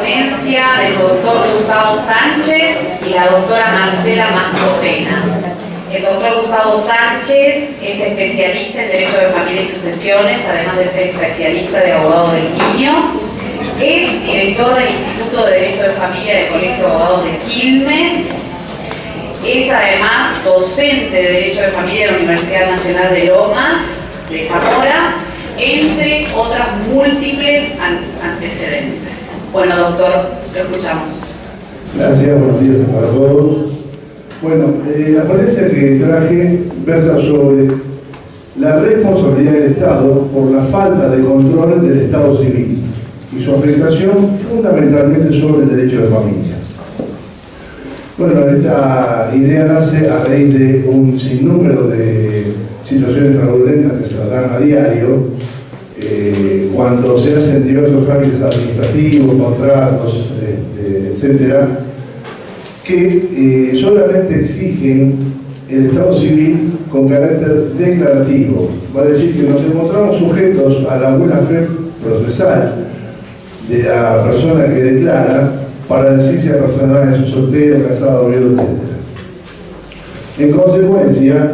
ponencia del doctor Gustavo Sánchez y la doctora Marcela Mascopena. El doctor Gustavo Sánchez es especialista en Derecho de Familia y Sucesiones, además de ser especialista de abogado del niño. Es director del Instituto de Derecho de Familia del Colegio de Abogados de Quilmes. Es además docente de Derecho de Familia de la Universidad Nacional de Lomas de Zamora, entre otras múltiples antecedentes. Bueno, doctor, lo escuchamos. Gracias, buenos días para todos. Bueno, la ponencia que traje versa sobre la responsabilidad del Estado por la falta de control del Estado civil y su afectación fundamentalmente sobre el derecho de familia. Bueno, esta idea nace a raíz de un sinnúmero de situaciones fraudulentas que se dan a diario, cuando se hacen diversos trámites administrativos, contratos, etcétera, que solamente exigen el Estado civil con carácter declarativo. Vale decir que nos encontramos sujetos a la buena fe procesal de la persona que declara para decir si la persona es un soltero, casado, viudo, etc. En consecuencia,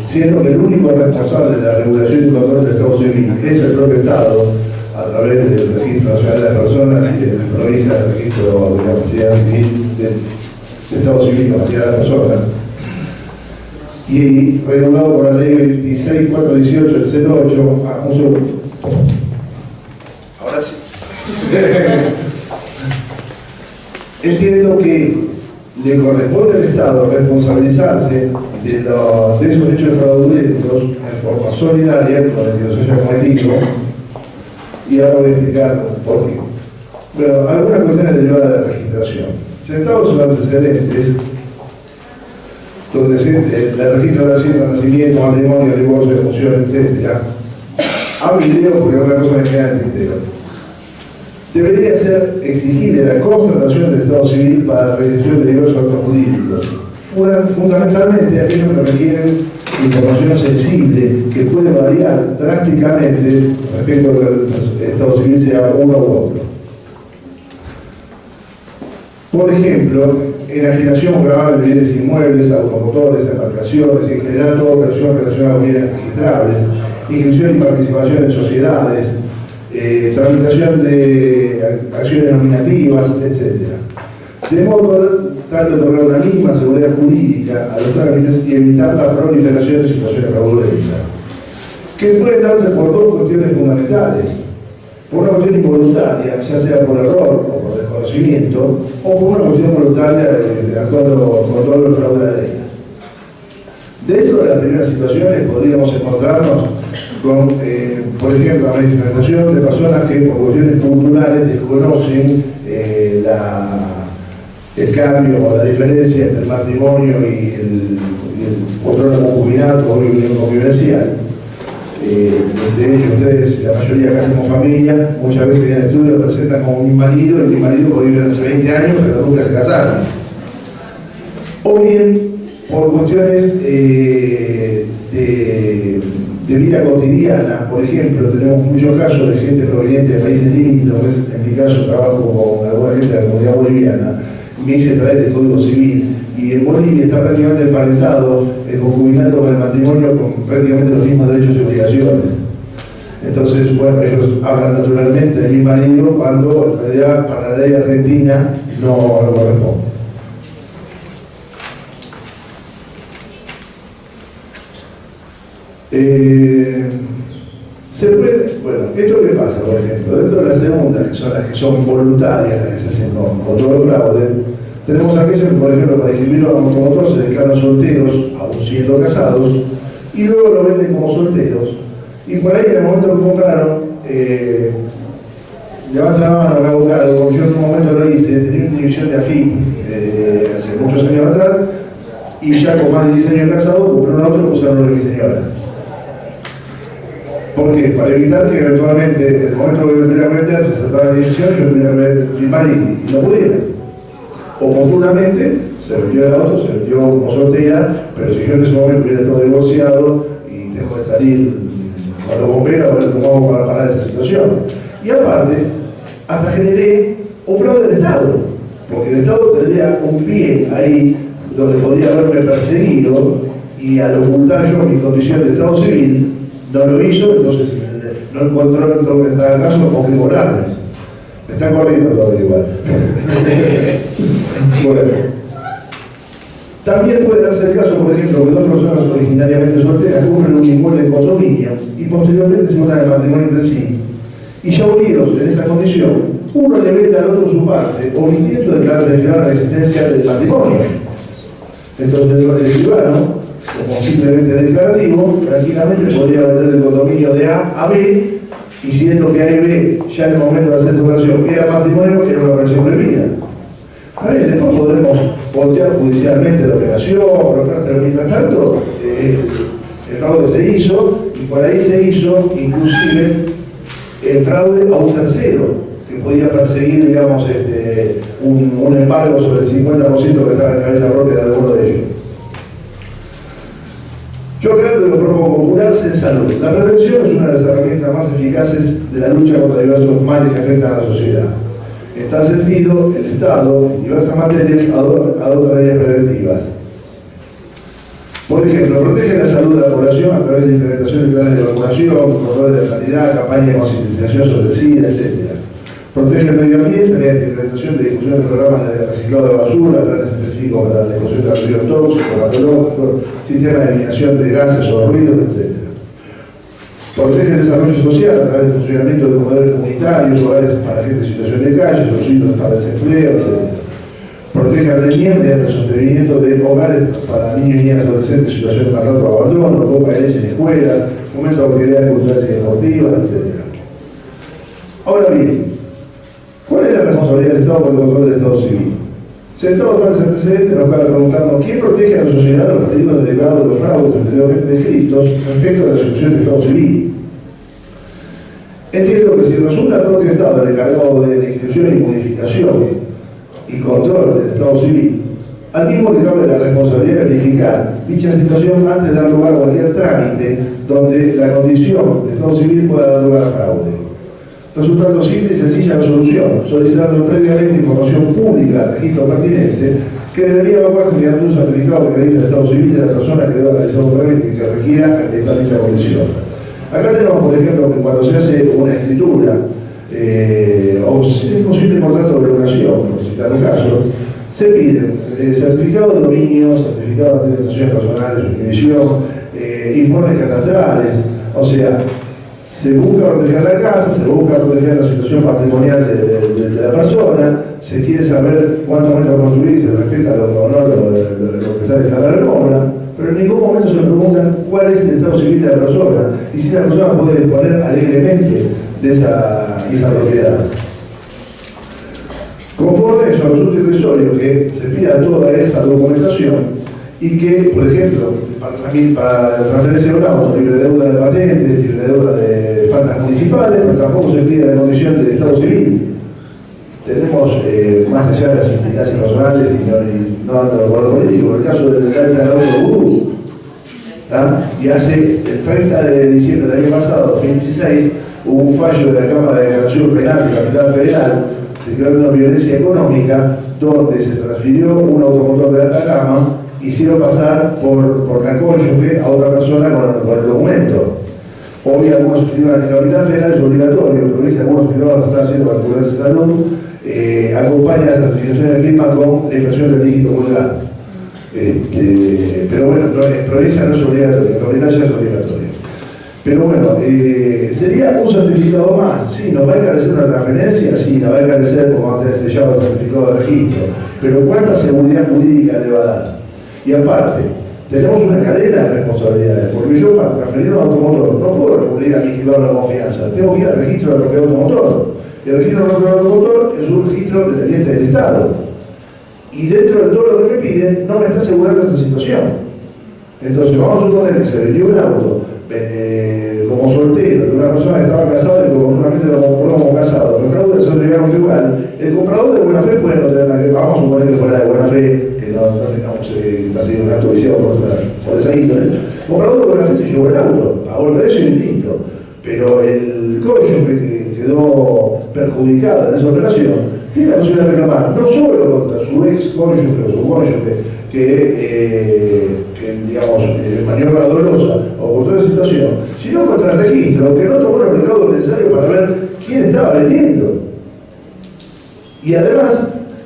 siendo que el único responsable de la regulación y control del Estado civil es el propio Estado, a través del Registro Nacional de las Personas y de la provincia del Registro de Capacidad Civil, del Estado Civil y Capacidad de las Personas, y regulado por la Ley 26.418 del 08, un segundo. Ahora sí. Entiendo que le corresponde al Estado responsabilizarse de esos hechos fraudulentos en forma solidaria con el que los haya cometido, y ahora voy a explicar por qué. Bueno, algunas cuestiones derivadas de la registración. Sentados en los antecedentes, donde el registro de asiento, nacimiento, matrimonio, divorcio, función, etc., a video, porque es una cosa que queda en el tintero. Debería ser exigible la constatación del Estado civil para la realización de diversos actos jurídicos, fundamentalmente aquellos que requieren información sensible que puede variar drásticamente respecto a que el Estado civil sea uno u otro. Por ejemplo, enajenación grabable de bienes inmuebles, automotores, embarcaciones, en general toda operación relacionada con bienes registrables, inscripción y participación en sociedades, tramitación de acciones nominativas, etc. De modo tal de otorgar una mínima seguridad jurídica a los trámites y evitar la proliferación de situaciones fraudulentas, que pueden darse por dos cuestiones fundamentales: por una cuestión involuntaria, ya sea por error o por desconocimiento, o por una cuestión voluntaria actuando con todo el fraude de la ley. Dentro de las primeras situaciones podríamos encontrarnos con, por ejemplo, la manifestación de personas que por cuestiones culturales desconocen el cambio o la diferencia entre el matrimonio y el control de concubinato o unión convivencial. De hecho, ustedes, la mayoría que hacemos familia, muchas veces en el estudio lo presentan como mi marido, y mi marido puede vivir hace 20 años, pero nunca se casaron. O bien, por cuestiones de vida cotidiana. Por ejemplo, tenemos muchos casos de gente proveniente de países limítrofes. En mi caso trabajo con alguna gente de la comunidad boliviana, y me hice traer el Código Civil, y en Bolivia está prácticamente emparentado el concubinato con el matrimonio con prácticamente los mismos derechos y obligaciones. Entonces, bueno, ellos hablan naturalmente de mi marido cuando en realidad para la ley argentina no corresponde. Se puede, bueno, esto que pasa, por ejemplo, dentro de las segundas, que son las que son voluntarias, las que se hacen con todo el fraude, tenemos aquellos que, por ejemplo, para inscribirlo a un automotor se declaran solteros, aún siendo casados, y luego lo venden como solteros, y por ahí en el momento que compraron, levantan la mano, me hago cargo, porque yo en un momento lo hice, tenía una división de AFIP hace muchos años atrás, y ya con más de 10 años casado, compraron otro y pusieron lo que señora. ¿Por qué? Para evitar que eventualmente, en el momento que me pudiera meter, se saltara la dirección, yo pudiera firmar y no pudiera. Oportunamente, se vendió el auto, se vendió como soltera, pero si yo en ese momento hubiera estado divorciado y tengo que salir con los bomberos, a ver cómo hago para parar esa situación. Y aparte, hasta generé o fraude del Estado, porque el Estado tendría un pie ahí donde podría haberme perseguido y al ocultar yo mi condición de Estado civil, no lo hizo, entonces no encontró en tal caso con qué cobrarme. Me están corriendo todo igual. Bueno. También puede darse el caso, por ejemplo, que dos personas originariamente solteras compren un inmueble en condominio y posteriormente se unan de matrimonio entre sí. Y ya unidos en esa condición, uno le vende al otro su parte, omitiendo declarar la existencia del matrimonio. Entonces el escribano, como simplemente declarativo, tranquilamente podría vender el condominio de A a B, y siendo que A y B ya en el momento de hacer su operación era matrimonio, era una operación prohibida. A ver, después podremos voltear judicialmente la operación, pero mientras tanto el fraude se hizo, y por ahí se hizo inclusive el fraude a un tercero, que podía perseguir, digamos, un embargo sobre el 50% que estaba en cabeza propia de alguno de ellos. Yo creo que lo propongo curarse en salud. La prevención es una de las herramientas más eficaces de la lucha contra diversos males que afectan a la sociedad. En tal sentido, el Estado, en diversas materias, adopta medidas preventivas. Por ejemplo, protege la salud de la población a través de implementación de planes de vacunación, controles de sanidad, campañas de concientización sobre el SIDA, etc. Protege el medio ambiente mediante implementación de difusión de programas de reciclado de basura, planes específicos para la discusión de residuos tóxicos, patológicos, sistemas de eliminación de gases o ruidos, etc. Protege el desarrollo social a través del funcionamiento de comedores comunitarios, hogares para gente en situación de calle, subsidios para desempleo, etc. Protege al niño mediante el sostenimiento de hogares para niños y niñas adolescentes en situación de maltrato o abandono, copa de leche en escuelas, fomento de actividades culturales y deportivas, etc. Ahora bien, ¿cuál es la responsabilidad del Estado por el control del Estado civil? Sentado tales antecedentes, nos cabe preguntarnos quién protege a la sociedad de los pedidos delegados de los fraudes anteriormente descritos respecto a la ejecución del Estado civil. Entiendo que si resulta el propio Estado el encargado de la inscripción y modificación y control del Estado civil, al mismo le cabe la responsabilidad de verificar dicha situación antes de dar lugar a cualquier trámite donde la condición de Estado civil pueda dar lugar a fraude. Resultando simple y sencilla la solución, solicitando previamente información pública al registro pertinente, que debería evacuarse mediante un certificado que acredite el Estado civil de la persona que deba realizar un trámite y que requiera acreditar dicha condición. Acá tenemos, por ejemplo, que cuando se hace una escritura, o si es posible contrato de locación, por citar un caso, se piden certificado de dominio, certificado de administración personal de suscripción, informes catastrales, o sea, se busca proteger la casa, se busca proteger la situación patrimonial de la persona, se quiere saber cuántos metros construir, se respeta lo que está declarado en obra, pero en ningún momento se le preguntan cuál es el estado civil de la persona y si la persona puede disponer alegremente de esa propiedad. Conforme eso resulta irrisorio que se pida toda esa documentación y que, por ejemplo, para transferencia de un auto, libre de deuda de patentes, libre de deuda de faltas municipales, pero tampoco se pide la condición del Estado civil. Tenemos, más allá de las implicancias personales y no ando por lo político, el caso del alcalde de Vudú, y hace el 30 de diciembre del año pasado, 2016, hubo un fallo de la Cámara de Declaración Penal de Capital Federal declarando una violencia económica donde se transfirió un automotor de Atacama, hicieron pasar por la cónyuge a otra persona con el documento. Hoy algunos escriban en Capital Federal es obligatorio, pero algunos escriban lo están haciendo para cubrirse de salud, acompaña la certificación de firma con la impresión del dígito vulgar. Pero bueno, en provincia no es obligatorio, en capital ya es obligatorio. Pero bueno, sería un certificado más, sí, nos va a encarecer una transferencia, sí, nos va a encarecer como antes sellado el certificado de registro, pero ¿cuánta seguridad jurídica le va a dar? Y aparte, tenemos una cadena de responsabilidades, porque yo para transferir un automotor no puedo recurrir a mi titular de confianza, tengo que ir al registro de propiedad de automotor. Y el registro de propiedad de automotor es un registro dependiente del Estado. Y dentro de todo lo que me piden, no me está asegurando esta situación. Entonces, vamos a suponer que se vendió un auto como soltero, de una persona que estaba casada y que normalmente lo compró como casado, pero fraude de solidaridad conyugal, el comprador de buena fe puede no tener nada que ver, vamos a suponer que fuera de buena fe, que no tengamos así un acto viciado por esa índole. El comprador de buena fe se llevó el auto, pagó el precio y listo, pero el cónyuge que quedó perjudicada en esa operación, tiene la posibilidad de reclamar no solo contra su ex cónyuge o su cónyuge que digamos, maniobra dolosa o por toda esa situación, sino contra el registro, que no tomó los recaudos necesarios para ver quién estaba vendiendo. Y además,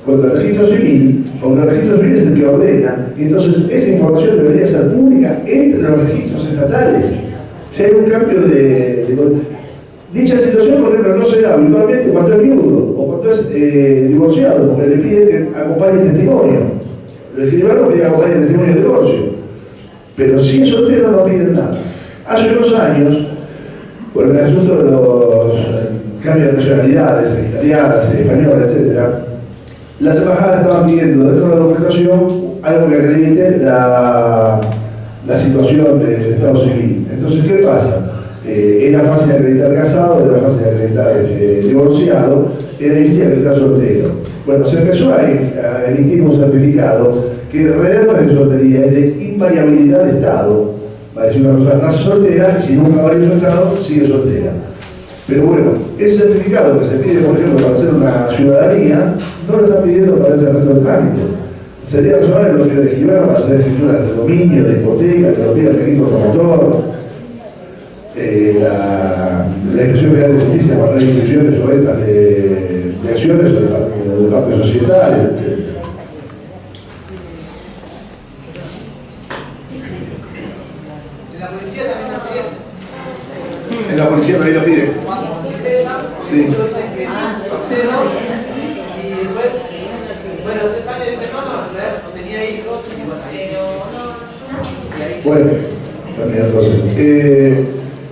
contra el registro civil, porque el registro civil es el que ordena, y entonces esa información debería ser pública entre los registros estatales. Si hay un cambio dicha situación, por ejemplo, no se da habitualmente cuando es viudo o cuando es divorciado, porque le piden que acompañe el testimonio. El escribano pide acompañar el testimonio de divorcio. Pero si es soltero no piden nada. Hace unos años, por el asunto de los cambios de nacionalidades, italianas, españolas, etc., las embajadas estaban pidiendo dentro de la documentación algo que acredite la situación del estado civil. Entonces, ¿qué pasa? Era fácil acreditar casado, era fácil acreditar divorciado, era difícil acreditar soltero. Bueno, se empezó a emitir un certificado que en realidad no es de soltería, es de invariabilidad de estado. Va a decir una persona nace soltera, si nunca varía su estado, sigue soltera. Pero bueno, ese certificado que se pide, por ejemplo, para hacer una ciudadanía, no lo está pidiendo para el resto del trámite. Sería razonable lo que le escribieron para hacer escrituras de dominio, de hipoteca, que lo pida el técnico promotor. La Inspección Federal de Justicia para las inscripciones o ventas de acciones o de parte societaria, etc. ¿La policía también lo pide? En la policía también lo pide. Cuando se ingresa, Sí. entonces que es soltero y después, bueno, usted sale y dice, no tenía hijos y bueno, ahí. Bueno, también entonces,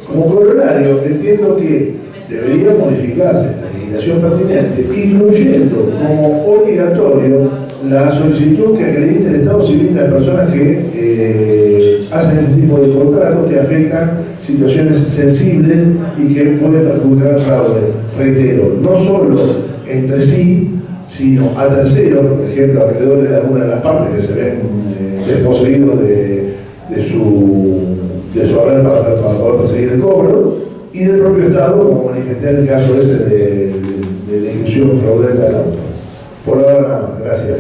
como corolario, entiendo que debería modificarse la legislación pertinente, incluyendo como obligatorio la solicitud que acredite el estado civil de las personas que hacen este tipo de contratos que afectan situaciones sensibles y que pueden perjudicar fraude. Reitero, no solo entre sí, sino a terceros, por ejemplo, alrededor de alguna de las partes que se ven desposeídos de su haber para poder perseguir el cobro, y del propio Estado, como manifesté en el caso ese de la inclusión fraudulenta del auto. Por ahora nada más, gracias.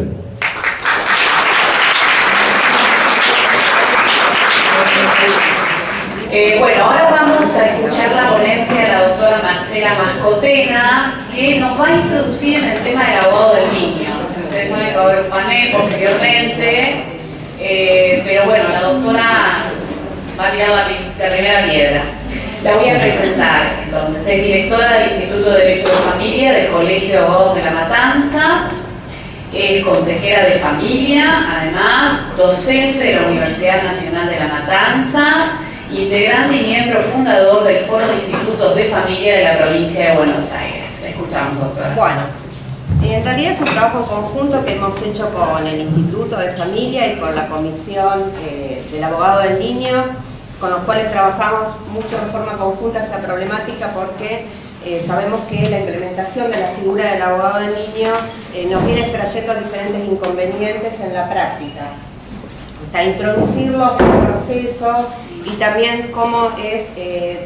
Bueno, ahora vamos a escuchar la ponencia de la doctora Marcela Mascotena, que nos va a introducir en el tema del abogado del niño. Ustedes saben que va a haber un panel posteriormente, pero bueno, la doctora va a tirar la primera piedra. La voy a presentar. Entonces, es directora del Instituto de Derecho de Familia del Colegio de Abogados de La Matanza, es consejera de familia, además, docente de la Universidad Nacional de La Matanza, integrante y miembro fundador del Foro de Institutos de Familia de la provincia de Buenos Aires. La escuchamos, doctora. Bueno, en realidad es un trabajo conjunto que hemos hecho con el Instituto de Familia y con la Comisión del Abogado del Niño, con los cuales trabajamos mucho de forma conjunta esta problemática porque sabemos que la implementación de la figura del abogado del niño nos viene trayendo diferentes inconvenientes en la práctica. O sea, introducirlos en el proceso y también cómo es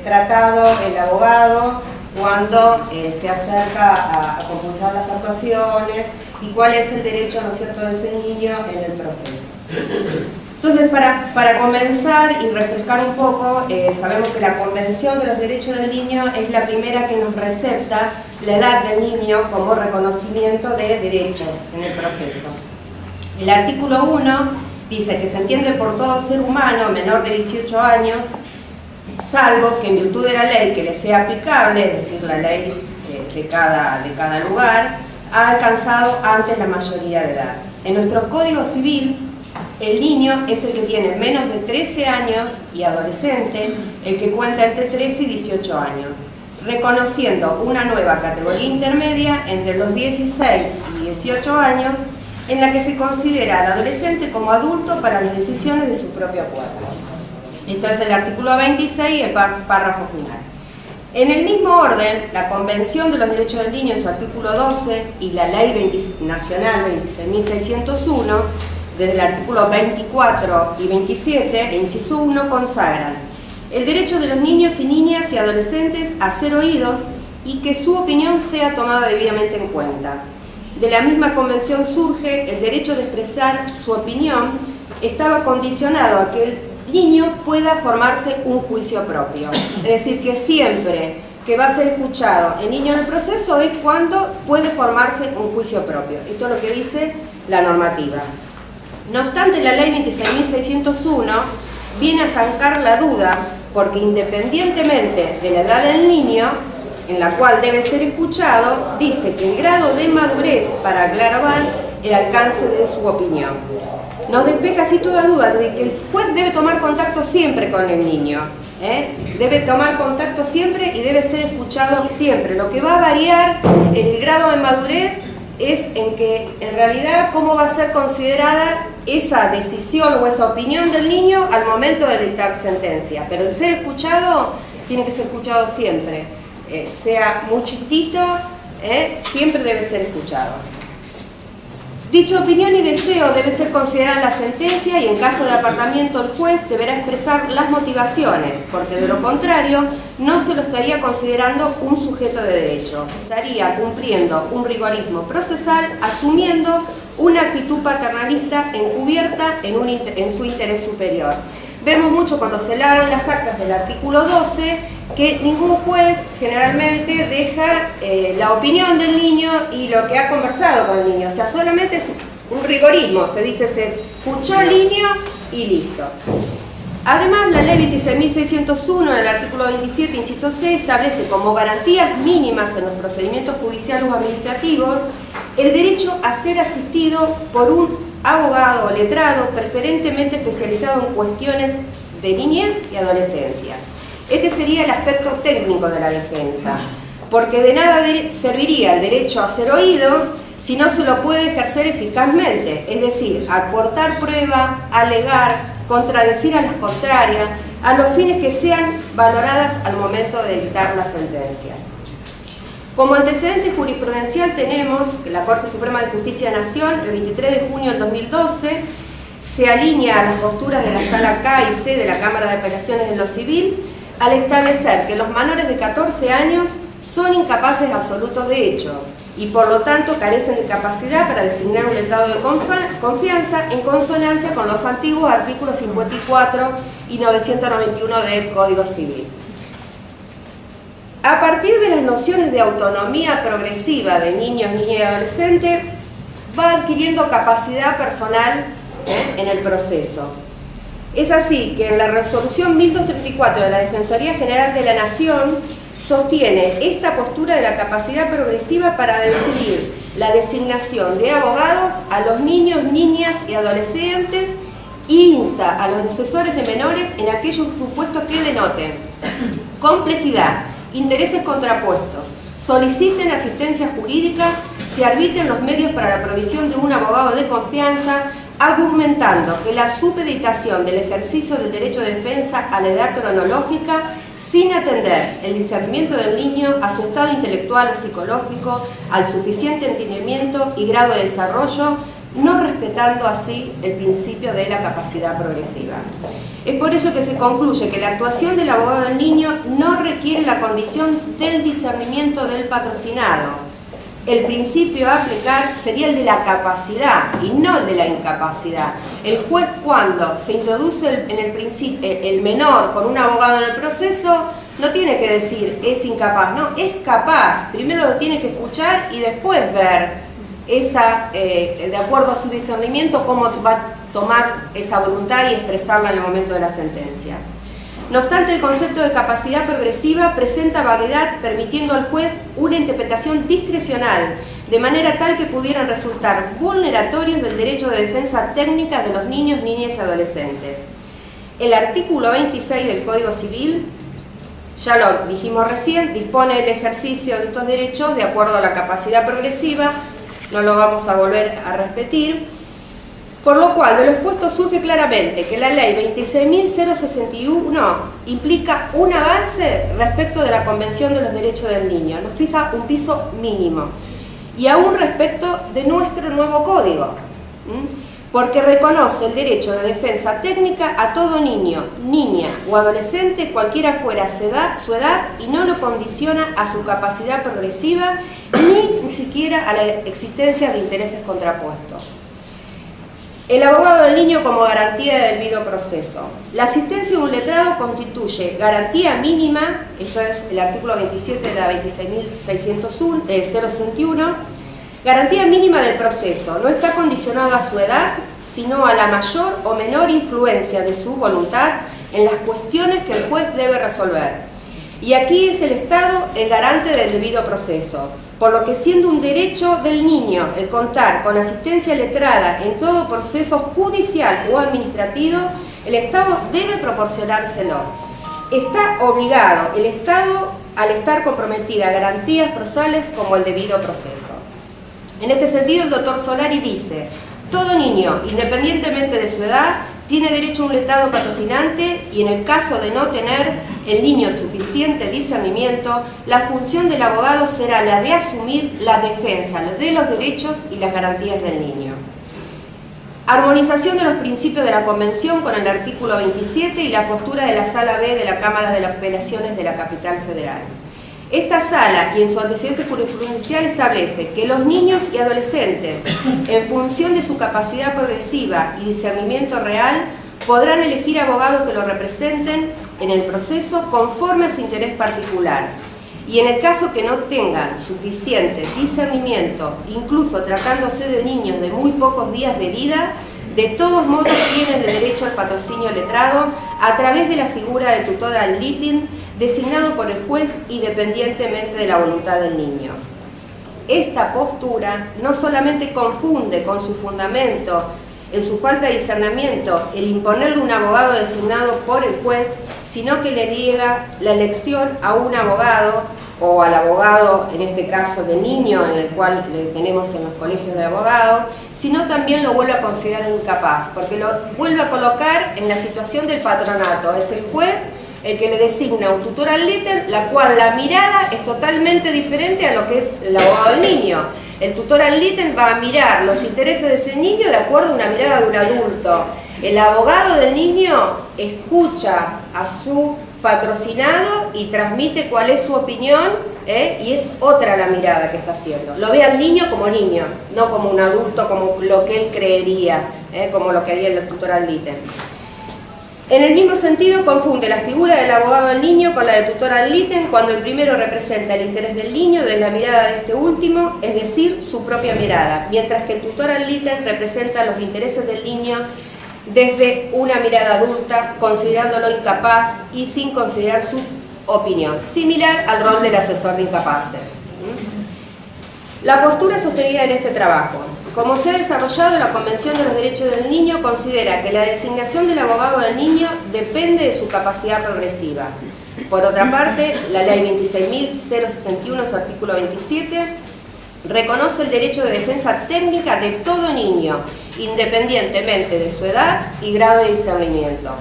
tratado el abogado cuando se acerca a compulsar las actuaciones y cuál es el derecho, ¿no es cierto?, de ese niño en el proceso. Entonces, para comenzar y refrescar un poco, sabemos que la Convención de los Derechos del Niño es la primera que nos recepta la edad del niño como reconocimiento de derechos en el proceso. El artículo 1 dice que se entiende por todo ser humano menor de 18 años, salvo que en virtud de la ley que le sea aplicable, es decir, la ley de cada lugar, ha alcanzado antes la mayoría de edad. En nuestro Código Civil, el niño es el que tiene menos de 13 años y adolescente, el que cuenta entre 13 y 18 años, reconociendo una nueva categoría intermedia entre los 16 y 18 años, en la que se considera al adolescente como adulto para las decisiones de su propio cuerpo. Entonces, el artículo 26, el párrafo final. En el mismo orden, la Convención de los Derechos del Niño en su artículo 12 y la Ley Nacional 26.601, desde el artículo 24 y 27, inciso 1, consagran el derecho de los niños y niñas y adolescentes a ser oídos y que su opinión sea tomada debidamente en cuenta. De la misma convención surge el derecho de expresar su opinión, estaba condicionado a que el niño pueda formarse un juicio propio. Es decir, que siempre que va a ser escuchado el niño en el proceso es cuando puede formarse un juicio propio. Esto es lo que dice la normativa. No obstante, la ley 26.601 viene a zanjar la duda porque independientemente de la edad del niño, en la cual debe ser escuchado, dice que el grado de madurez para agravar el alcance de su opinión. Nos despeja así toda duda de que el juez debe tomar contacto siempre con el niño, debe tomar contacto siempre y debe ser escuchado siempre. Lo que va a variar en el grado de madurez es en que en realidad cómo va a ser considerada esa decisión o esa opinión del niño al momento de dictar sentencia. Pero el ser escuchado tiene que ser escuchado siempre, sea muy chiquitito, siempre debe ser escuchado. Dicha opinión y deseo debe ser considerada en la sentencia y en caso de apartamiento el juez deberá expresar las motivaciones, porque de lo contrario no se lo estaría considerando un sujeto de derecho, estaría cumpliendo un rigorismo procesal asumiendo una actitud paternalista encubierta en su interés superior. Vemos mucho cuando se lean las actas del artículo 12 que ningún juez generalmente deja la opinión del niño y lo que ha conversado con el niño. O sea, solamente es un rigorismo, se dice, se escuchó al niño y listo. Además, la ley 26.601 en el artículo 27, inciso C, establece como garantías mínimas en los procedimientos judiciales o administrativos el derecho a ser asistido por un abogado o letrado preferentemente especializado en cuestiones de niñez y adolescencia. Este sería el aspecto técnico de la defensa, porque de nada serviría el derecho a ser oído si no se lo puede ejercer eficazmente, es decir, aportar prueba, alegar, contradecir a las contrarias, a los fines que sean valoradas al momento de dictar la sentencia. Como antecedente jurisprudencial tenemos que la Corte Suprema de Justicia de la Nación, el 23 de junio del 2012, se alinea a las posturas de la Sala K y C de la Cámara de Apelaciones en lo Civil, al establecer que los menores de 14 años son incapaces absolutos de hecho y por lo tanto carecen de capacidad para designar un letrado de confianza en consonancia con los antiguos artículos 54 y 991 del Código Civil. A partir de las nociones de autonomía progresiva de niños, niñas y adolescentes, va adquiriendo capacidad personal en el proceso. Es así que en la resolución 1234 de la Defensoría General de la Nación sostiene esta postura de la capacidad progresiva para decidir la designación de abogados a los niños, niñas y adolescentes e insta a los asesores de menores en aquellos supuestos que denoten complejidad, intereses contrapuestos, soliciten asistencias jurídicas, se arbitren los medios para la provisión de un abogado de confianza, argumentando que la supeditación del ejercicio del derecho de defensa a la edad cronológica, sin atender el discernimiento del niño a su estado intelectual o psicológico, al suficiente entendimiento y grado de desarrollo, no respetando así el principio de la capacidad progresiva. Es por ello que se concluye que la actuación del abogado del niño no requiere la condición del discernimiento del patrocinado. El principio a aplicar sería el de la capacidad y no el de la incapacidad. El juez, cuando se introduce el menor con un abogado en el proceso, no tiene que decir es incapaz, no, es capaz. Primero lo tiene que escuchar y después ver de acuerdo a su discernimiento, cómo va a tomar esa voluntad y expresarla en el momento de la sentencia. No obstante, el concepto de capacidad progresiva presenta vaguedad, permitiendo al juez una interpretación discrecional, de manera tal que pudieran resultar vulneratorios del derecho de defensa técnica de los niños, niñas y adolescentes. El artículo 26 del Código Civil, ya lo dijimos recién, dispone el ejercicio de estos derechos de acuerdo a la capacidad progresiva, no lo vamos a volver a repetir. Por lo cual, de lo expuesto surge claramente que la ley 26.061 implica un avance respecto de la Convención de los Derechos del Niño, nos fija un piso mínimo, y aún respecto de nuestro nuevo código. porque reconoce el derecho de defensa técnica a todo niño, niña o adolescente, cualquiera fuera su edad, y no lo condiciona a su capacidad progresiva ni siquiera a la existencia de intereses contrapuestos. El abogado del niño como garantía del debido proceso. La asistencia de un letrado constituye garantía mínima, esto es el artículo 27 de la 26.061, garantía mínima del proceso. No está condicionado a su edad, sino a la mayor o menor influencia de su voluntad en las cuestiones que el juez debe resolver. Y aquí es el Estado el garante del debido proceso, por lo que siendo un derecho del niño el contar con asistencia letrada en todo proceso judicial o administrativo, el Estado debe proporcionárselo. Está obligado el Estado al estar comprometida a garantías procesales como el debido proceso. En este sentido, el doctor Solari dice: todo niño, independientemente de su edad, tiene derecho a un letrado patrocinante, y en el caso de no tener el niño el suficiente discernimiento, la función del abogado será la de asumir la defensa de los derechos y las garantías del niño. Armonización de los principios de la Convención con el artículo 27 y la postura de la Sala B de la Cámara de las Apelaciones de la Capital Federal. Esta sala y en su antecedente jurisprudencial establece que los niños y adolescentes, en función de su capacidad progresiva y discernimiento real, podrán elegir abogados que los representen en el proceso conforme a su interés particular. Y en el caso que no tengan suficiente discernimiento, incluso tratándose de niños de muy pocos días de vida, de todos modos tienen el derecho al patrocinio letrado a través de la figura del tutor ad litem designado por el juez independientemente de la voluntad del niño. Esta postura no solamente confunde con su fundamento en su falta de discernimiento el imponerle un abogado designado por el juez, sino que le niega la elección a un abogado o al abogado, en este caso de niño, en el cual le tenemos en los colegios de abogados, sino también lo vuelve a considerar incapaz, porque lo vuelve a colocar en la situación del patronato. Es el juez el que le designa un tutor ad litem, la cual la mirada es totalmente diferente a lo que es el abogado del niño. El tutor ad litem va a mirar los intereses de ese niño de acuerdo a una mirada de un adulto. El abogado del niño escucha a su patrocinado y transmite cuál es su opinión, y es otra la mirada que está haciendo. Lo ve al niño como niño, no como un adulto, como lo que él creería, como lo que haría el tutor ad litem. En el mismo sentido, confunde la figura del abogado del niño con la del tutor ad litem cuando el primero representa el interés del niño desde la mirada de este último, es decir, su propia mirada, mientras que el tutor ad litem representa los intereses del niño desde una mirada adulta, considerándolo incapaz y sin considerar su opinión, similar al rol del asesor de incapaces. La postura sostenida en este trabajo. Como se ha desarrollado, la Convención de los Derechos del Niño considera que la designación del abogado del niño depende de su capacidad progresiva. Por otra parte, la Ley 26.061, su artículo 27, reconoce el derecho de defensa técnica de todo niño, independientemente de su edad y grado de discernimiento.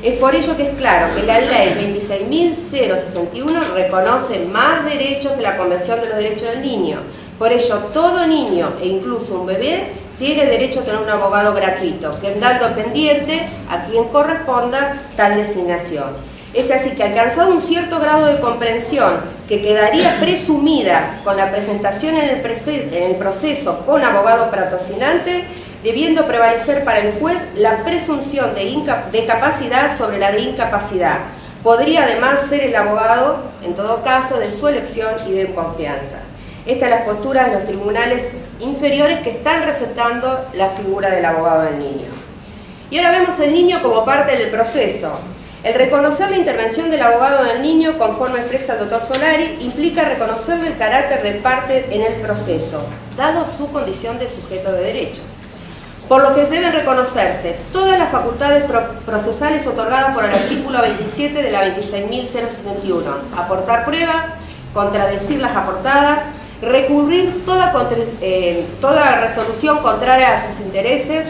Es por ello que es claro que la Ley 26.061 reconoce más derechos que la Convención de los Derechos del Niño. Por ello, todo niño, e incluso un bebé, tiene derecho a tener un abogado gratuito, quedando pendiente a quien corresponda tal designación. Es así que, alcanzado un cierto grado de comprensión que quedaría presumida con la presentación en el proceso con abogado patrocinante, debiendo prevalecer para el juez la presunción de capacidad sobre la de incapacidad. Podría además ser el abogado, en todo caso, de su elección y de confianza. Esta es la postura de los tribunales inferiores que están recetando la figura del abogado del niño. Y ahora vemos el niño como parte del proceso. El reconocer la intervención del abogado del niño, conforme expresa el doctor Solari, implica reconocerle el carácter de parte en el proceso, dado su condición de sujeto de derechos. Por lo que deben reconocerse todas las facultades procesales otorgadas por el artículo 27 de la 26.061, aportar prueba, contradecir las aportadas, recurrir toda resolución contraria a sus intereses,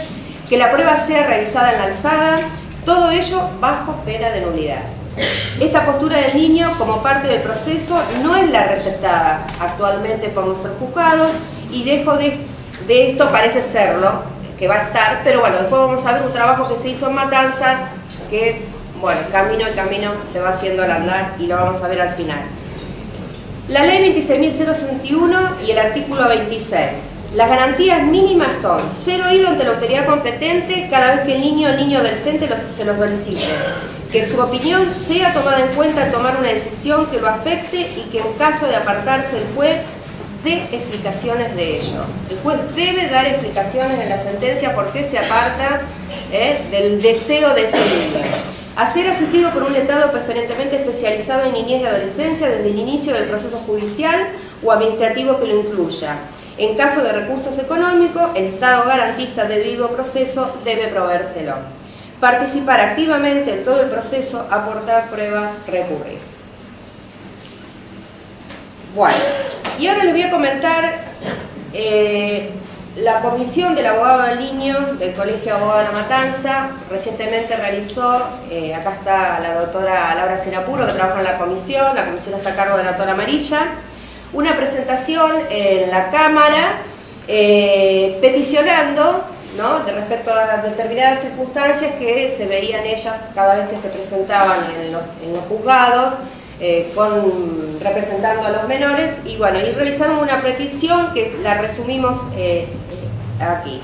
que la prueba sea realizada en la alzada, todo ello bajo pena de nulidad. Esta postura del niño como parte del proceso no es la recetada actualmente por nuestros juzgados, y lejos de esto parece serlo, que va a estar, pero bueno, después vamos a ver un trabajo que se hizo en Matanza, que, bueno, camino a camino se va haciendo al andar y lo vamos a ver al final. La ley 26.061 y el artículo 26. Las garantías mínimas son 0 oído ante la autoridad competente cada vez que el niño o niño adolescente se lo solicite, que su opinión sea tomada en cuenta al tomar una decisión que lo afecte y que en caso de apartarse el juez dé explicaciones de ello. El juez debe dar explicaciones en la sentencia por qué se aparta del deseo de ese niño. A ser asistido por un letrado preferentemente especializado en niñez y adolescencia desde el inicio del proceso judicial o administrativo que lo incluya. En caso de recursos económicos, el Estado garantista del debido proceso debe proveérselo. Participar activamente en todo el proceso, aportar pruebas, recurrir. Bueno, y ahora les voy a comentar la comisión del abogado del niño del Colegio Abogado de La Matanza. Recientemente realizó, acá está la doctora Laura Serapuro que trabaja en la comisión está a cargo de la doctora Amarilla, una presentación en la Cámara peticionando, ¿no?, de respecto a determinadas circunstancias que se veían ellas cada vez que se presentaban en los juzgados, representando a los menores, y bueno, y realizaron una petición que la resumimos aquí.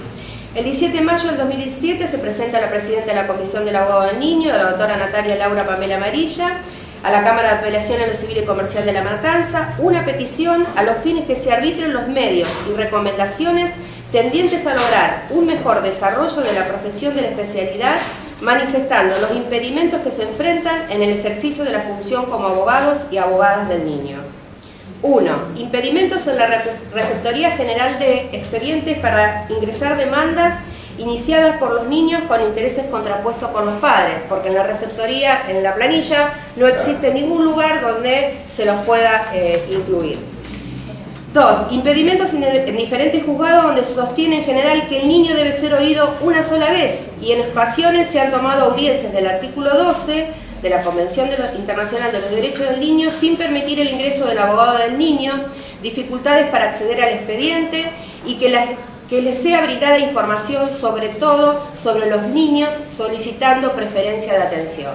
El 17 de mayo del 2017 se presenta a la presidenta de la Comisión del Abogado del Niño, la doctora Natalia Laura Pamela Amarilla, a la Cámara de Apelación en lo Civil y Comercial de La Matanza, una petición a los fines que se arbitren los medios y recomendaciones tendientes a lograr un mejor desarrollo de la profesión de la especialidad, manifestando los impedimentos que se enfrentan en el ejercicio de la función como abogados y abogadas del niño. 1. Impedimentos en la Receptoría General de Expedientes para ingresar demandas iniciadas por los niños con intereses contrapuestos con los padres, porque en la receptoría, en la planilla, no existe ningún lugar donde se los pueda incluir. 2. Impedimentos en diferentes juzgados donde se sostiene en general que el niño debe ser oído una sola vez, y en ocasiones se han tomado audiencias del artículo 12 de la Convención Internacional de los Derechos del Niño sin permitir el ingreso del abogado del niño, dificultades para acceder al expediente y que les sea brindada información sobre todo sobre los niños, solicitando preferencia de atención.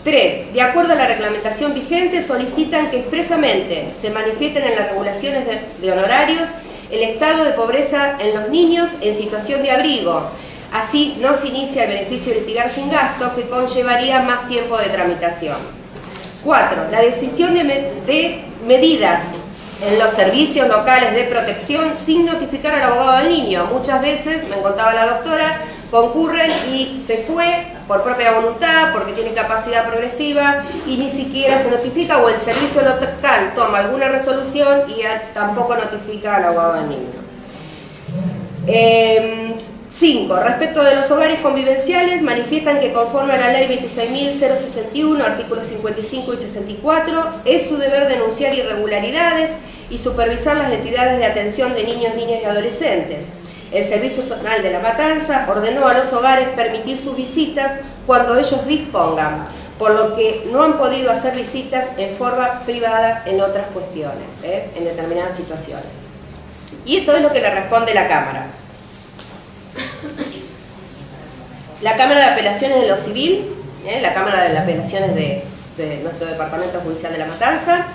3. De acuerdo a la reglamentación vigente, solicitan que expresamente se manifiesten en las regulaciones de honorarios el estado de pobreza en los niños en situación de abrigo. Así no se inicia el beneficio de litigar sin gasto, que conllevaría más tiempo de tramitación. 4. La decisión de medidas en los servicios locales de protección sin notificar al abogado del niño. Muchas veces, me contaba la doctora, concurren y se fue por propia voluntad, porque tiene capacidad progresiva, y ni siquiera se notifica, o el servicio local toma alguna resolución y tampoco notifica al abogado del niño. 5. Respecto de los hogares convivenciales, manifiestan que conforme a la ley 26.061, artículos 55 y 64, es su deber denunciar irregularidades y supervisar las entidades de atención de niños, niñas y adolescentes. El Servicio Zonal de La Matanza ordenó a los hogares permitir sus visitas cuando ellos dispongan, por lo que no han podido hacer visitas en forma privada en otras cuestiones, en determinadas situaciones. Y esto es lo que le responde la Cámara. La Cámara de Apelaciones de lo Civil, la Cámara de Apelaciones de nuestro Departamento Judicial de La Matanza,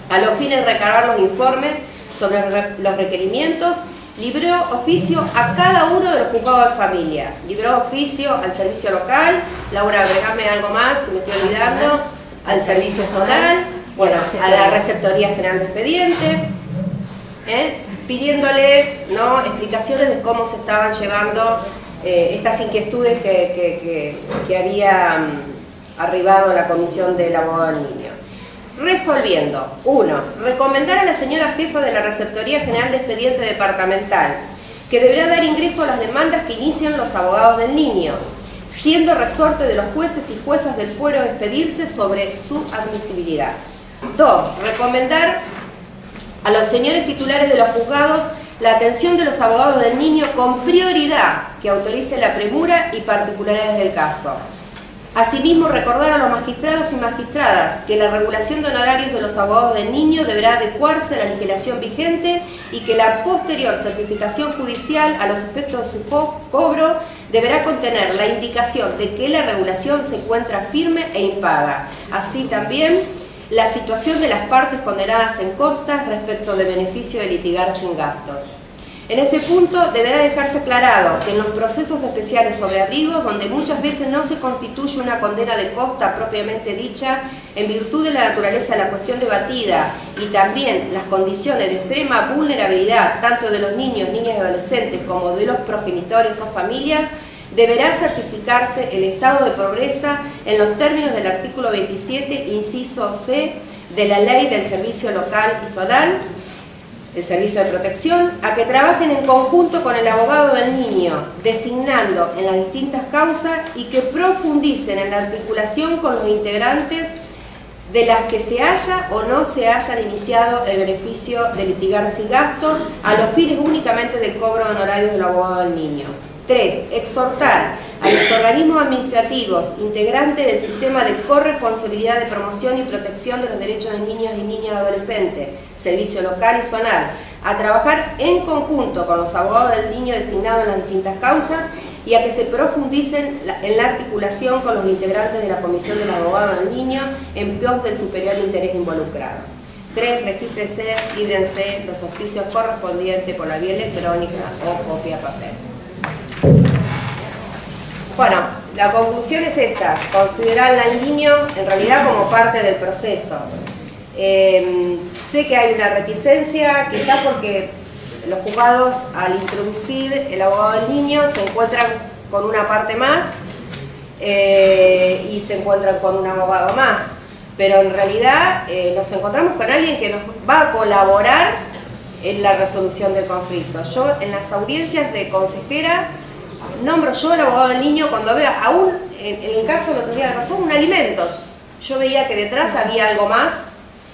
a los fines de recabar los informes sobre los requerimientos, libró oficio a cada uno de los juzgados de familia. Libró oficio al servicio local, Laura, agregame algo más, si me estoy olvidando, al servicio zonal, bueno, a la Receptoría General de Expedientes, pidiéndole, ¿no?, explicaciones de cómo se estaban llevando estas inquietudes que había arribado a la Comisión del Abogado del Niño. Resolviendo. 1. Recomendar a la señora jefa de la Receptoría General de Expediente Departamental que deberá dar ingreso a las demandas que inician los abogados del niño, siendo resorte de los jueces y juezas del fuero expedirse sobre su admisibilidad. 2. Recomendar a los señores titulares de los juzgados la atención de los abogados del niño con prioridad que autorice la premura y particularidades del caso. Asimismo, recordar a los magistrados y magistradas que la regulación de honorarios de los abogados del niño deberá adecuarse a la legislación vigente y que la posterior certificación judicial a los efectos de su cobro deberá contener la indicación de que la regulación se encuentra firme e impaga. Así también, la situación de las partes condenadas en costas respecto del beneficio de litigar sin gastos. En este punto deberá dejarse aclarado que en los procesos especiales sobre abrigos, donde muchas veces no se constituye una condena de costa propiamente dicha, en virtud de la naturaleza de la cuestión debatida y también las condiciones de extrema vulnerabilidad tanto de los niños, niñas y adolescentes como de los progenitores o familias, deberá certificarse el estado de pobreza en los términos del artículo 27, inciso C, de la Ley del Servicio Local y Zonal, el Servicio de Protección, a que trabajen en conjunto con el abogado del niño, designando en las distintas causas y que profundicen en la articulación con los integrantes de las que se haya o no se hayan iniciado el beneficio de litigar sin gasto a los fines únicamente del cobro de honorarios del abogado del niño. 3. Exhortar a los organismos administrativos integrantes del sistema de corresponsabilidad de promoción y protección de los derechos de niños y niñas adolescentes, servicio local y zonal, a trabajar en conjunto con los abogados del niño designados en las distintas causas y a que se profundicen en la articulación con los integrantes de la Comisión del Abogado del Niño en pos del superior interés involucrado. 3. Regístrese, líbrense los oficios correspondientes por la vía electrónica o copia papel. Bueno, la conclusión es esta: considerar al niño en realidad como parte del proceso. Sé que hay una reticencia, quizás porque los juzgados, al introducir el abogado del niño, se encuentran con una parte más y se encuentran con un abogado más, pero en realidad nos encontramos con alguien que nos va a colaborar en la resolución del conflicto. Yo en las audiencias de consejera nombro yo el abogado del niño cuando vea, aún en el caso, no tenía razón, un alimentos. Yo veía que detrás había algo más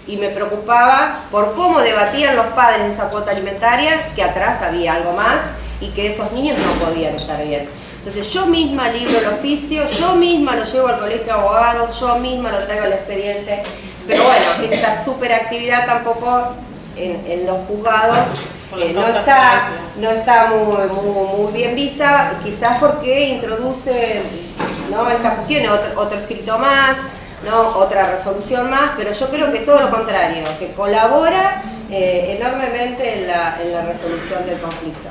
y me preocupaba por cómo debatían los padres esa cuota alimentaria, que atrás había algo más y que esos niños no podían estar bien. Entonces yo misma libro el oficio, yo misma lo llevo al colegio de abogados, yo misma lo traigo al expediente, pero bueno, esta superactividad tampoco en los juzgados no está muy bien vista, quizás porque introduce, ¿no?, esta cuestión, otro escrito más, ¿no?, otra resolución más, pero yo creo que todo lo contrario, que colabora enormemente en la resolución del conflicto.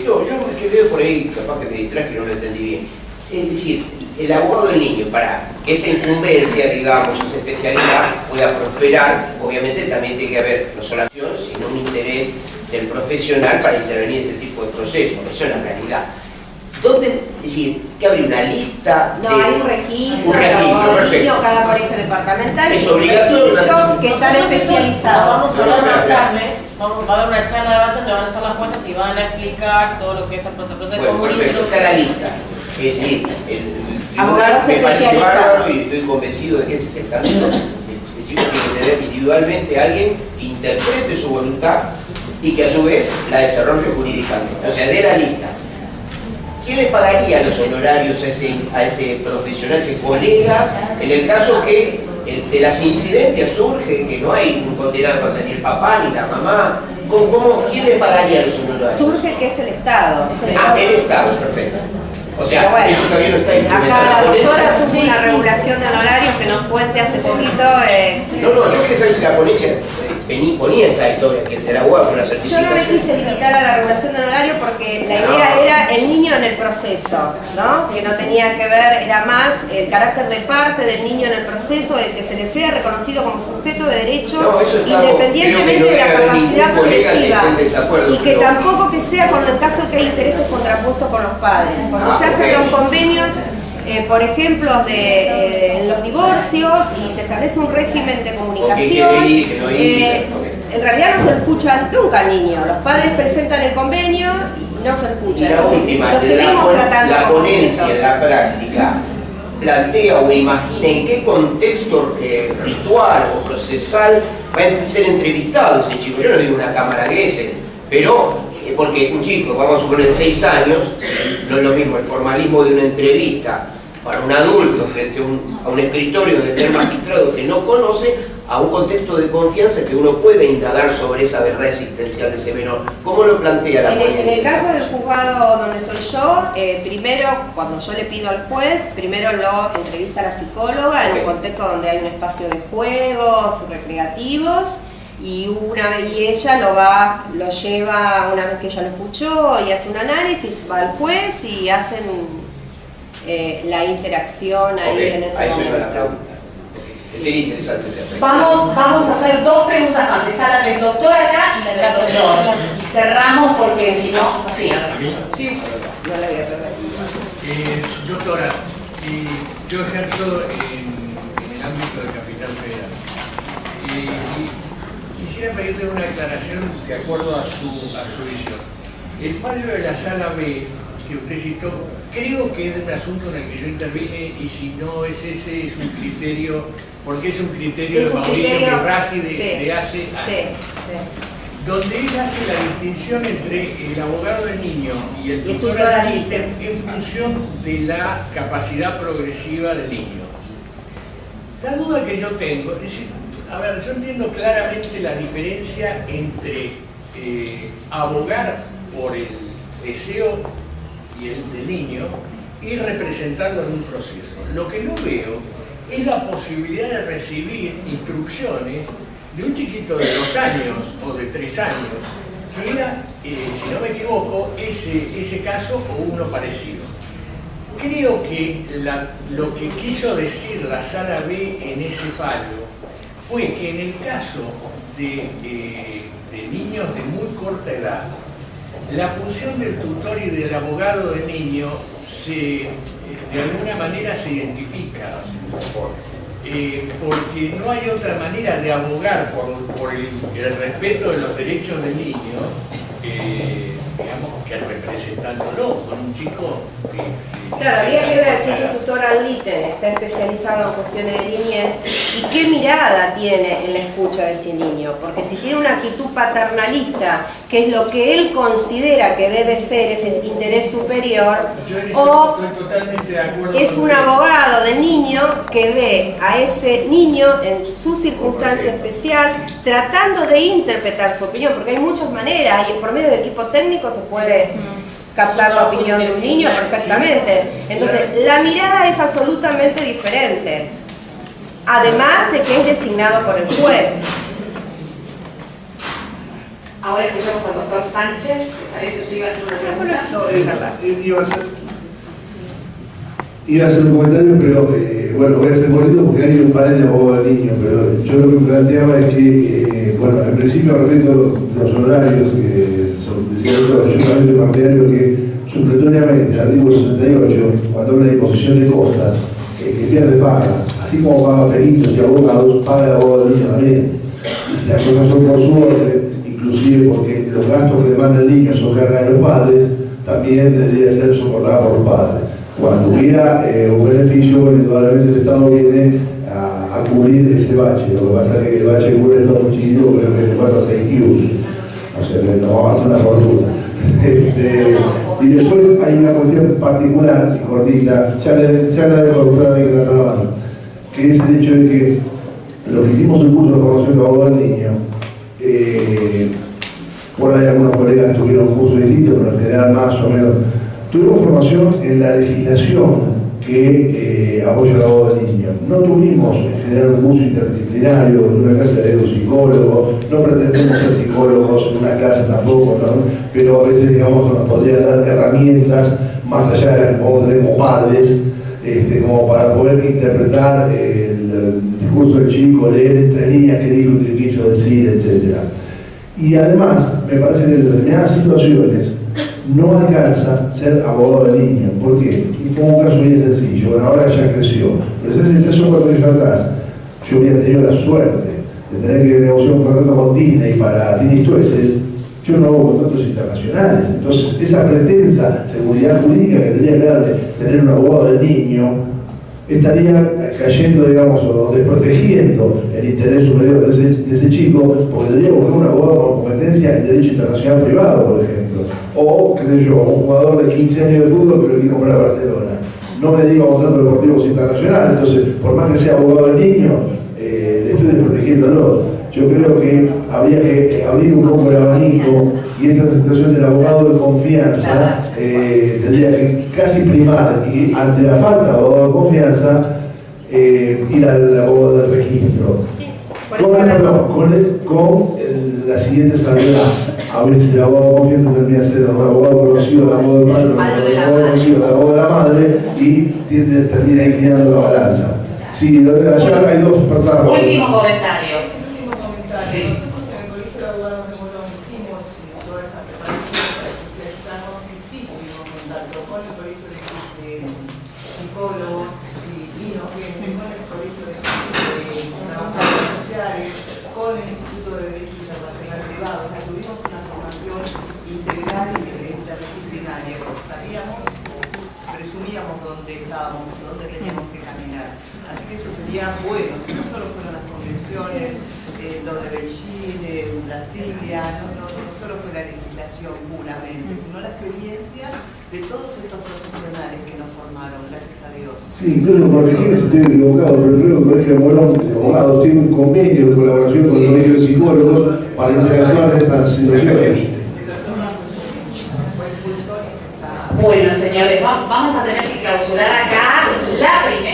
No, yo me quedé por ahí, capaz que me distraje y no lo entendí bien. Es decir, el abogado del niño, para que esa incumbencia, digamos, esa especialidad pueda prosperar, obviamente también tiene que haber no solo acción, sino un interés del profesional para intervenir en ese tipo de procesos. Eso es la realidad. ¿Dónde? Es decir, que habría una lista no, de... hay un registro, perfecto. Cada colegio departamental es obligatorio que están especializados. Vamos a hablar más tarde, va a haber una charla de debate donde van a estar las juezas y van a explicar todo lo que es el proceso. Bueno, perfecto, está la lista. Es decir, el abogados tribunal me parece especializados. bárbaro y estoy convencido de que ese es el camino. El chico tiene que tener individualmente a alguien que interprete su voluntad y que a su vez la desarrolle jurídicamente. O sea, de la lista. ¿Quién le pagaría los honorarios a ese profesional, ese colega, en el caso que de las incidencias surge que no hay un condenado contra ni el papá ni la mamá? ¿Quién le pagaría los honorarios? Surge que es el Estado. El Estado, perfecto. O sea, bueno, eso también no está implementado. Acá la doctora tuvo Sí, una sí. regulación de honorarios que nos cuente hace poquito. No, yo quería saber si la ponencia ponía esa historia, que el abogado con la Yo no me certificación. quise limitar a la regulación de honorarios porque la idea era el niño en el proceso, ¿no? Que no tenía que ver, era más el carácter de parte del niño en el proceso, de que se le sea reconocido como sujeto de derecho, No, eso está- independientemente creo que no de la debe haber capacidad ningún colega que progresiva. esté en desacuerdo, Y que pero- tampoco que sea con el caso que hay intereses contrapuestos con los padres. Cuando se hacen ok. los convenios, por ejemplo, en los divorcios, y se establece un régimen de comunicación, que ir, que no ir, en realidad no se escuchan nunca al niño. Los padres presentan el convenio y no se Y escuchan. la Entonces, última, lo seguimos tratando la como ponencia objeto. en la práctica plantea o imagina en qué contexto ritual o procesal va a ser entrevistado ese chico. Yo no digo una cámara Gesell, pero porque un chico, vamos a suponer 6 años, no es lo mismo el formalismo de una entrevista para un adulto frente a un escritorio donde está el magistrado que no conoce, a un contexto de confianza que uno puede indagar sobre esa verdad existencial de ese menor. ¿Cómo lo plantea la policía? En el caso del juzgado donde estoy yo, primero, cuando yo le pido al juez, primero lo entrevista a la psicóloga en un contexto donde hay un espacio de juegos recreativos, y ella lo lleva, una vez que ella lo escuchó y hace un análisis, va al juez y hacen la interacción ahí en ese momento. Sería interesante ese aspecto. Vamos a hacer dos preguntas más. Está la del doctor acá y la del doctor. Y cerramos porque si no... Sí. Sí. No la voy a perder. Doctora, yo ejerzo en el ámbito de Capital Federal. Y quisiera pedirle una aclaración de acuerdo a su visión. El fallo de la Sala B que usted citó, creo que es un asunto en el que yo intervine, y si no es ese, es un criterio, porque es un criterio de Mauricio Pirraghi de hace años. Sí. Donde él hace la distinción entre el abogado del niño y el tutor ad litem en función de la capacidad progresiva del niño. La duda que yo tengo es decir, a ver, yo entiendo claramente la diferencia entre abogar por el deseo y el del niño y representarlo en un proceso. Lo que no veo es la posibilidad de recibir instrucciones de un chiquito de 2 años o de 3 años, que era, si no me equivoco, ese caso o uno parecido. Creo que lo que quiso decir la Sala B en ese fallo fue que en el caso de niños de muy corta edad, la función del tutor y del abogado del niño de alguna manera se identifica, porque no hay otra manera de abogar por el respeto de los derechos del niño, digamos, que representándolo con un chico Claro, habría que ver si el tutor ad litem está especializado en cuestiones de niñez y qué mirada tiene en la escucha de ese niño, porque si tiene una actitud paternalista, que es lo que él considera que debe ser ese interés superior, o estoy totalmente de acuerdo es un abogado del niño que ve a ese niño en su circunstancia especial, tratando de interpretar su opinión, porque hay muchas maneras y por medio del equipo técnico se puede captar la opinión de un niño perfectamente. Entonces, la mirada es absolutamente diferente. Además de que es designado por el juez. Ahora escuchamos al doctor Sánchez. ¿Te parece que usted iba a hacer una pregunta? Iba a hacer un comentario, pero bueno, voy a ser cortito porque hay un panel de abogados de niños, pero yo lo que planteaba es que, bueno, en principio respecto los horarios que son, decía el doctor, yo también partidario que supletoriamente el artículo 68, cuando habla de imposición de costas, que pierde paga, así como paga peritos y abogados, paga el abogado del niño también. Y si las cosas son por su orden, inclusive porque los gastos que demanda el niño son carga de los padres, también debería ser soportado por los padres. Cuando hubiera un beneficio, bueno, indudablemente el Estado viene a cubrir ese bache. Lo que pasa es que el bache cubre todo muy chiquito, creo que de 4 a 6 kilos. O sea, que no vamos a hacer una fortuna. Y después hay una cuestión particular y cortita, ya la dejo a que la mano, que es el hecho de que lo que hicimos el curso de formación de abogado del niño, por ahí algunos colegas tuvieron un curso distinto, pero en general más o menos. Tuvimos formación en la legislación que apoya al abogado del niño. No tuvimos en general un curso interdisciplinario, una clase de psicólogos, no pretendemos ser psicólogos en una clase tampoco, ¿no? Pero a veces, digamos, nos podrían dar herramientas más allá de las que podemos tener como padres, como para poder interpretar el discurso del chico, leer entre líneas qué dijo y qué quiso decir, etc. Y además, me parece que en determinadas situaciones no alcanza ser abogado del niño. ¿Por qué? Y pongo un caso bien sencillo. Bueno, ahora ya creció, pero hace 3 o 4 años atrás yo había tenido la suerte de tener que negociar un contrato con Disney para Tini Stoessel. Yo no hago contratos internacionales, entonces esa pretensa seguridad jurídica que tendría que darle tener un abogado del niño estaría cayendo, digamos, o desprotegiendo el interés superior de ese chico, porque tendría que buscar un abogado con competencia en derecho internacional privado, por ejemplo. O, qué sé yo, un jugador de 15 años de fútbol que lo quiere comprar a Barcelona. no me dedico a contratos deportivos internacionales, entonces, por más que sea abogado del niño, estoy desprotegiéndolo. Yo creo que habría que abrir un poco el abanico y esa situación del abogado de confianza tendría que casi primar, y ante la falta de abogado de confianza, ir al abogado del registro. Con la siguiente salvedad, a ver si el abogado de confianza termina siendo un abogado conocido, el abogado del padre, el abogado conocido, el abogado de la madre, y termina inclinando la balanza. Sí, allá hay dos personas. Último comentario. Sí. Nosotros en el Colegio de Abogados de Morón hicimos toda esta preparación para especializarnos y sí tuvimos contacto con el Colegio de Psicólogos y vino gente, con el Colegio de Trabajadores Sociales, con el Instituto de Derecho Internacional Privado. O sea, tuvimos una formación integral y interdisciplinaria. Sabíamos o presumíamos dónde estábamos, dónde teníamos que caminar. Así que eso sería bueno, si no solo fueron las convenciones, lo de Beijing, Brasilia, no solo fue la legislación puramente, sino la experiencia de todos estos profesionales que nos formaron, gracias a Dios. Sí, incluso corregirme si estoy equivocado, pero creo que el Colegio de Morón de Abogados tiene un convenio de colaboración con el Colegio de Psicólogos para interactuar en esas situaciones. Bueno, señores, vamos a tener que clausurar acá la primera